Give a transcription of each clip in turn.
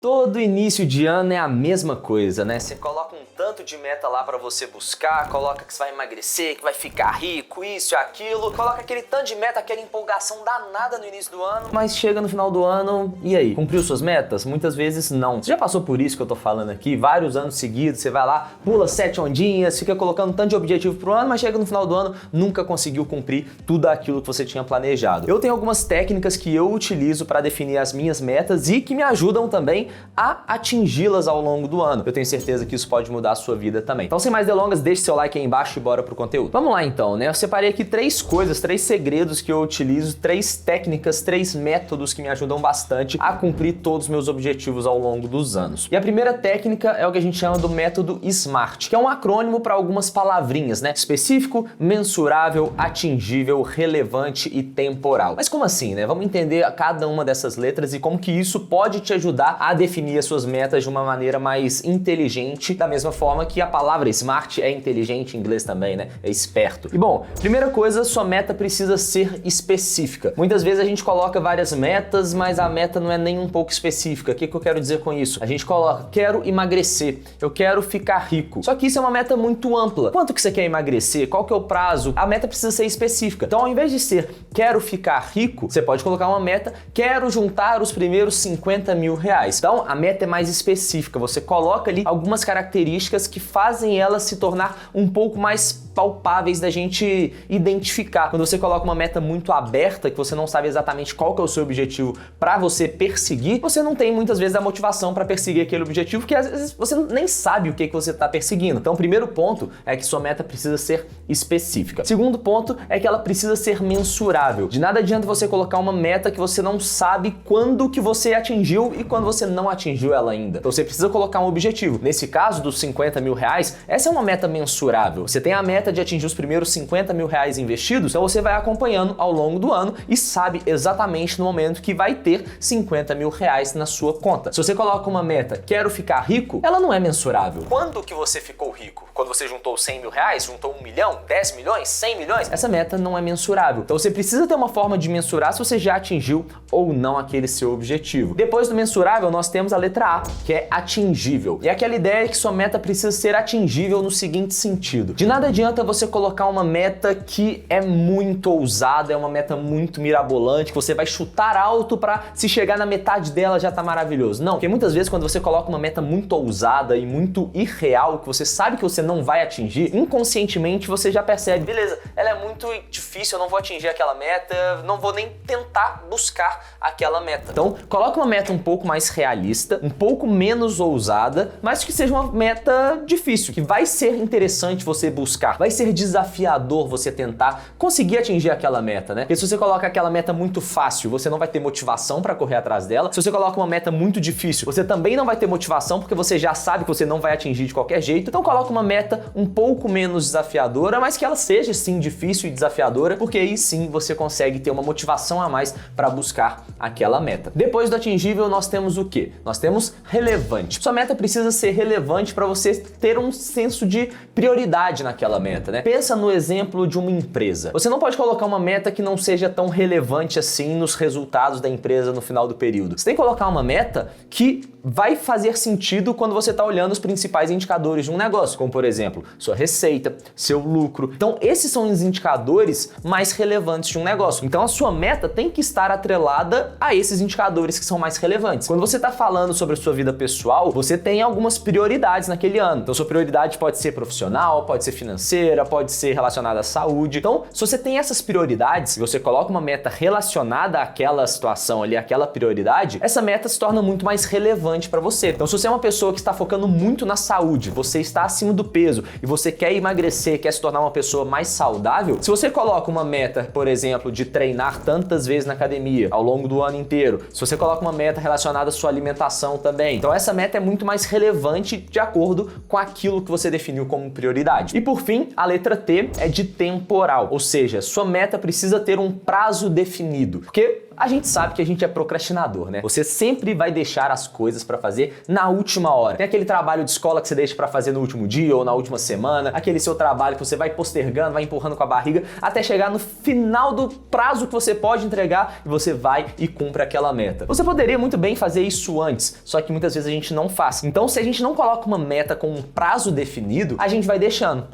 Todo início de ano é a mesma coisa, né? Você coloca um tanto de meta lá pra você buscar, coloca que você vai emagrecer, que vai ficar rico, isso e aquilo, coloca aquele tanto de meta, aquela empolgação danada no início do ano, mas chega no final do ano, e aí? Cumpriu suas metas? Muitas vezes não. Você já passou por isso que eu tô falando aqui, vários anos seguidos, você vai lá, pula 7 ondinhas, fica colocando um tanto de objetivo pro ano, mas chega no final do ano, nunca conseguiu cumprir tudo aquilo que você tinha planejado. Eu tenho algumas técnicas que eu utilizo para definir as minhas metas e que me ajudam também a atingi-las ao longo do ano. Eu tenho certeza que isso pode mudar a sua vida também. Então, sem mais delongas, deixe seu like aí embaixo e bora pro conteúdo. Vamos lá então, né? Eu separei aqui 3 coisas, 3 segredos que eu utilizo, 3 técnicas, 3 métodos que me ajudam bastante a cumprir todos os meus objetivos ao longo dos anos. E a primeira técnica é o que a gente chama do método SMART, que é um acrônimo para algumas palavrinhas, né? Específico, mensurável, atingível, relevante e temporal. Mas como assim, né? Vamos entender cada uma dessas letras e como que isso pode te ajudar a definir as suas metas de uma maneira mais inteligente, da mesma forma que a palavra smart é inteligente em inglês também, né? É esperto. E bom, primeira coisa, sua meta precisa ser específica. Muitas vezes a gente coloca várias metas, mas a meta não é nem um pouco específica. O que eu quero dizer com isso? A gente coloca, quero emagrecer, eu quero ficar rico. Só que isso é uma meta muito ampla. Quanto que você quer emagrecer? Qual que é o prazo? A meta precisa ser específica. Então, ao invés de ser, quero ficar rico, você pode colocar uma meta, quero juntar os primeiros 50 mil reais. Então, a meta é mais específica, você coloca ali algumas características que fazem ela se tornar um pouco mais palpáveis da gente identificar. Quando você coloca uma meta muito aberta, que você não sabe exatamente qual que é o seu objetivo para você perseguir, você não tem muitas vezes a motivação para perseguir aquele objetivo, porque às vezes você nem sabe o que você está perseguindo. Então, o primeiro ponto é que sua meta precisa ser específica. Segundo ponto é que ela precisa ser mensurável. De nada adianta você colocar uma meta que você não sabe quando que você atingiu e quando você não atingiu ela ainda. Então, você precisa colocar um objetivo. Nesse caso dos 50 mil reais, essa é uma meta mensurável. Você tem a meta de atingir os primeiros 50 mil reais investidos, então você vai acompanhando ao longo do ano e sabe exatamente no momento que vai ter 50 mil reais na sua conta. Se você coloca uma meta, quero ficar rico, ela não é mensurável. Quando que você ficou rico? Quando você juntou 100 mil reais, juntou 1 milhão, 10 milhões, 100 milhões? Essa meta não é mensurável. Então você precisa ter uma forma de mensurar se você já atingiu ou não aquele seu objetivo. Depois do mensurável, nós temos a letra A, que é atingível. E aquela ideia é que sua meta precisa ser atingível no seguinte sentido. De nada adianta você colocar uma meta que é muito ousada, é uma meta muito mirabolante, que você vai chutar alto para se chegar na metade dela já tá maravilhoso. Não, porque muitas vezes quando você coloca uma meta muito ousada e muito irreal, que você sabe que você não vai atingir, inconscientemente você já percebe, beleza, ela é muito difícil, eu não vou atingir aquela meta, não vou nem tentar buscar aquela meta. Então, coloca uma meta um pouco mais realista, um pouco menos ousada, mas que seja uma meta difícil, que vai ser interessante você buscar. Vai ser desafiador você tentar conseguir atingir aquela meta, né? Porque se você coloca aquela meta muito fácil, você não vai ter motivação para correr atrás dela. Se você coloca uma meta muito difícil, você também não vai ter motivação porque você já sabe que você não vai atingir de qualquer jeito. Então coloca uma meta um pouco menos desafiadora, mas que ela seja sim difícil e desafiadora, porque aí sim você consegue ter uma motivação a mais para buscar aquela meta. Depois do atingível, nós temos o quê? Nós temos relevante. Sua meta precisa ser relevante para você ter um senso de prioridade naquela meta, né? Pensa no exemplo de uma empresa. Você não pode colocar uma meta que não seja tão relevante assim nos resultados da empresa no final do período. Você tem que colocar uma meta que vai fazer sentido quando você está olhando os principais indicadores de um negócio, como por exemplo, sua receita, seu lucro. Então, esses são os indicadores mais relevantes de um negócio. Então, a sua meta tem que estar atrelada a esses indicadores que são mais relevantes. Quando você está falando sobre a sua vida pessoal, você tem algumas prioridades naquele ano. Então, sua prioridade pode ser profissional, pode ser financeira, pode ser relacionada à saúde. Então, se você tem essas prioridades, você coloca uma meta relacionada àquela situação ali, àquela prioridade, essa meta se torna muito mais relevante para você. Então, se você é uma pessoa que está focando muito na saúde, você está acima do peso e você quer emagrecer, quer se tornar uma pessoa mais saudável, se você coloca uma meta, por exemplo, de treinar tantas vezes na academia ao longo do ano inteiro, se você coloca uma meta relacionada à sua alimentação também, então essa meta é muito mais relevante de acordo com aquilo que você definiu como prioridade. E por fim, a letra T é de temporal, ou seja, sua meta precisa ter um prazo definido, porque A gente sabe que a gente é procrastinador, né? Você sempre vai deixar as coisas pra fazer na última hora. Tem aquele trabalho de escola que você deixa pra fazer no último dia ou na última semana, aquele seu trabalho que você vai postergando, vai empurrando com a barriga, até chegar no final do prazo que você pode entregar e você vai e cumpre aquela meta. Você poderia muito bem fazer isso antes, só que muitas vezes a gente não faz. Então, se a gente não coloca uma meta com um prazo definido, a gente vai deixando.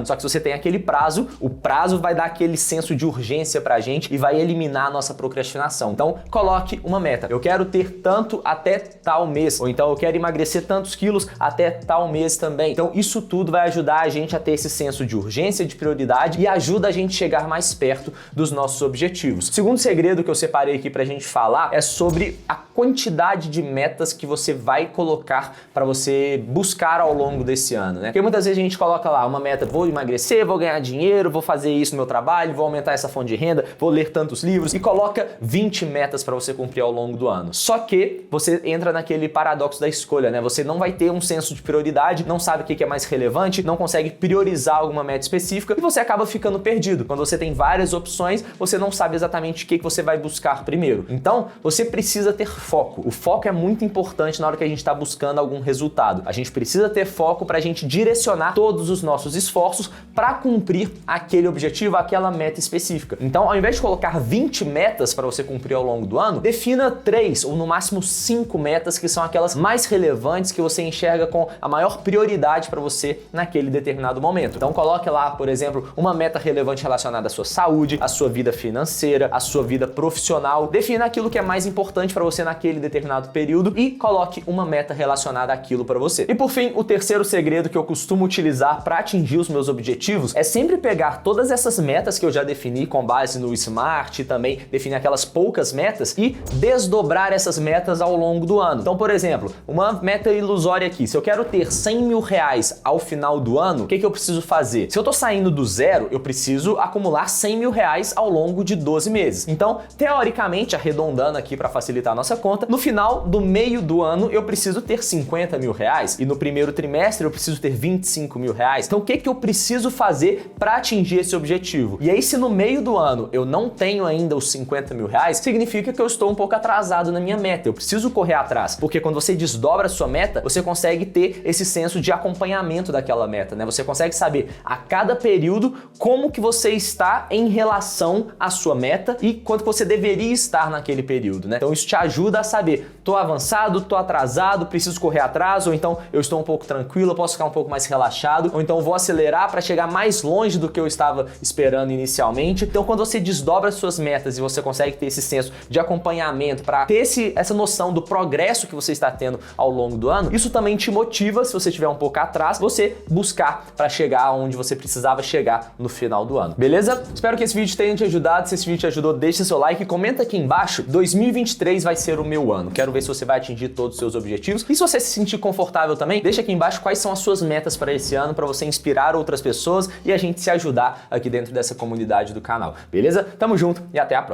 Só que se você tem aquele prazo, o prazo vai dar aquele senso de urgência pra gente e vai eliminar a nossa procrastinação. Então, coloque uma meta. Eu quero ter tanto até tal mês, ou então eu quero emagrecer tantos quilos até tal mês também. Então, isso tudo vai ajudar a gente a ter esse senso de urgência, de prioridade e ajuda a gente a chegar mais perto dos nossos objetivos. O segundo segredo que eu separei aqui pra gente falar é sobre a quantidade de metas que você vai colocar para você buscar ao longo desse ano, né? Porque muitas vezes a gente coloca lá uma meta, vou emagrecer, vou ganhar dinheiro, vou fazer isso no meu trabalho, vou aumentar essa fonte de renda, vou ler tantos livros e coloca 20 metas para você cumprir ao longo do ano. Só que você entra naquele paradoxo da escolha, né? Você não vai ter um senso de prioridade, não sabe o que é mais relevante, não consegue priorizar alguma meta específica e você acaba ficando perdido. Quando você tem várias opções, você não sabe exatamente o que você vai buscar primeiro. Então, você precisa ter foco. O foco é muito importante na hora que a gente está buscando algum resultado. A gente precisa ter foco para a gente direcionar todos os nossos esforços para cumprir aquele objetivo, aquela meta específica. Então, ao invés de colocar 20 metas para você cumprir ao longo do ano, defina 3 ou no máximo 5 metas que são aquelas mais relevantes que você enxerga com a maior prioridade para você naquele determinado momento. Então, coloque lá, por exemplo, uma meta relevante relacionada à sua saúde, à sua vida financeira, à sua vida profissional. Defina aquilo que é mais importante para você naquele determinado período e coloque uma meta relacionada àquilo para você. E por fim, o terceiro segredo que eu costumo utilizar para atingir os meus objetivos é sempre pegar todas essas metas que eu já defini com base no SMART e também definir aquelas poucas metas e desdobrar essas metas ao longo do ano. Então, por exemplo, uma meta ilusória aqui, se eu quero ter 100 mil reais ao final do ano, o que eu preciso fazer? Se eu tô saindo do zero, eu preciso acumular 100 mil reais ao longo de 12 meses. Então, teoricamente, arredondando aqui para facilitar a nossa conta, no final do meio do ano eu preciso ter 50 mil reais e no primeiro trimestre eu preciso ter 25 mil reais. Então, o que eu preciso fazer para atingir esse objetivo? E aí, se no meio do ano eu não tenho ainda os 50 mil reais, significa que eu estou um pouco atrasado na minha meta. Eu preciso correr atrás, porque quando você desdobra a sua meta, você consegue ter esse senso de acompanhamento daquela meta, né? Você consegue saber a cada período como que você está em relação à sua meta e quanto você deveria estar naquele período, né? Então isso te ajuda a saber, tô avançado, tô atrasado, preciso correr atrás, ou então eu estou um pouco tranquilo, eu posso ficar um pouco mais relaxado, ou então vou acelerar para chegar mais longe do que eu estava esperando inicialmente. Então quando você desdobra as suas metas e você consegue ter esse senso de acompanhamento para ter essa noção do progresso que você está tendo ao longo do ano, isso também te motiva, se você estiver um pouco atrás, você buscar para chegar onde você precisava chegar no final do ano. Beleza? Espero que esse vídeo tenha te ajudado. Se esse vídeo te ajudou, deixa seu like e comenta aqui embaixo. 2023 vai ser o meu ano. Quero ver se você vai atingir todos os seus objetivos. E se você se sentir confortável também, deixa aqui embaixo quais são as suas metas para esse ano, para você inspirar outras pessoas e a gente se ajudar aqui dentro dessa comunidade do canal. Beleza? Tamo junto e até a próxima.